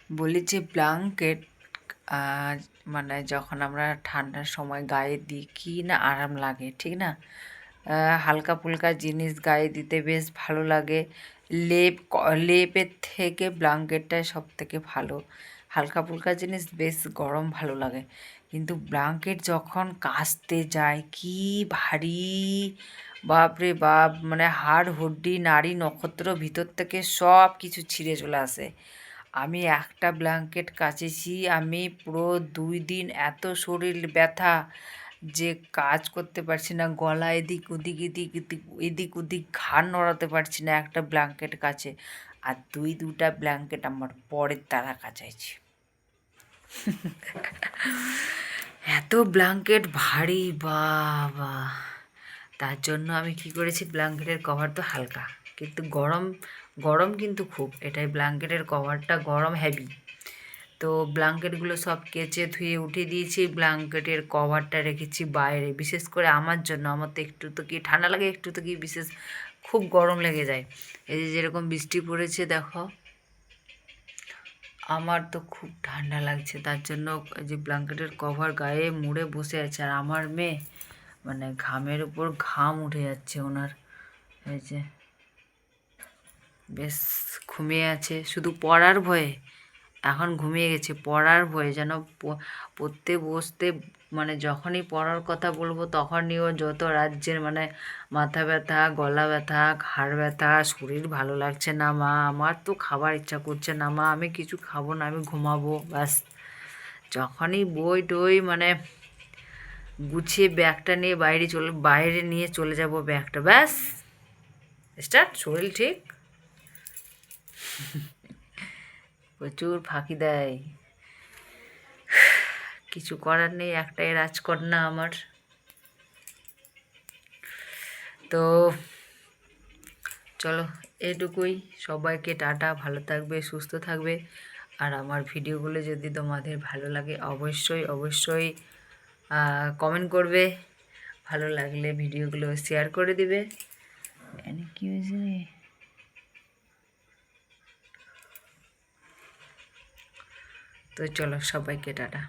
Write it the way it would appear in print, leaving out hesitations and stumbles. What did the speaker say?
বলি যে ব্ল্যাঙ্কেট মানে যখন আমরা ঠান্ডার সময় গায়ে দিই কি না আরাম লাগে, ঠিক না? হালকা ফুলকা জিনিস গায়ে দিতে বেশ ভালো লাগে। লেপের থেকে ব্ল্যাঙ্কেটটাই সব থেকে ভালো। হালকা ফুলকা জিনিস বেশ গরম ভালো লাগে, কিন্তু ব্ল্যাঙ্কেট যখন কাচতে যায় কি ভারী! বাপরে বাপ, মানে হাড় হুড্ডি নাড়ি নক্ষত্র ভিতর থেকে সব কিছু ছিঁড়ে চলে আসে। আমি একটা ব্ল্যাঙ্কেট কাচেছি, আমি পুরো 2 দিন এত শরীর ব্যথা যে কাজ করতে পারছি না, গলা এদিক ওদিক এদিক এদিক এদিক ওদিক ঘাড় নড়াতে পারছি না একটা ব্ল্যাঙ্কেট কাছে। আর দুটা ব্ল্যাঙ্কেট আমার পরের দ্বারা কাচাইছি। এত ব্ল্যাঙ্কেট ভারী বাবা! তার জন্য আমি কি করেছি, ব্ল্যাঙ্কেটের কভার তো হালকা কিন্তু গরম, গরম কিন্তু খুব। এটাই ব্ল্যাঙ্কেটের কভারটা গরম হেভি। তো ব্ল্যাঙ্কেটগুলো সব কেচে ধুয়ে উঠিয়ে দিয়েছি, ব্ল্যাঙ্কেটের কভারটা রেখেছি বাইরে, বিশেষ করে আমার জন্য। আমার তো একটু তো কি ঠান্ডা লাগে, একটু তো কি বিশেষ খুব গরম লেগে যায়। এই যে যেরকম বৃষ্টি পড়েছে দেখো, আমার তো খুব ঠান্ডা লাগছে, তার জন্য যে ব্ল্যাঙ্কেটের কভার গায়ে মুড়ে বসে আছে। আর আমার মেয়ে মানে ঘামের উপর ঘাম উঠে যাচ্ছে ওনার। এই যে বেশ ঘুমিয়ে আছে, শুধু পড়ার ভয়ে এখন ঘুমিয়ে গেছে। পড়ার ভয়ে যেন পড়তে বসতে মানে যখনই পড়ার কথা বলবো তখনই ও যত রাজ্যের মানে মাথা ব্যথা, গলা ব্যথা, ঘাড় ব্যথা, শরীর ভালো লাগছে না মা, আমার তো খাবার ইচ্ছা করছে না মা, আমি কিছু খাবো না, আমি ঘুমাবো ব্যাস। যখনই বই টই মানে গুছিয়ে ব্যাগটা নিয়ে বাইরে নিয়ে চলে যাব, ব্যাগটা ব্যাস স্টার্ট, শরীর ঠিক। প্রচুর ফাঁকি দেয়, কিছু করার নেই, একটাই রাজকন্যা আমার। তো চলো এটুকুই, সবাইকে টাটা, ভালো থাকবে, সুস্থ থাকবে। আর আমার ভিডিওগুলো যদি তোমাদের ভালো লাগে অবশ্যই অবশ্যই কমেন্ট করবে, ভালো লাগলে ভিডিওগুলো শেয়ার করে দিবে। কি হয়েছে রে? তো চলো সবাইকে টাটা।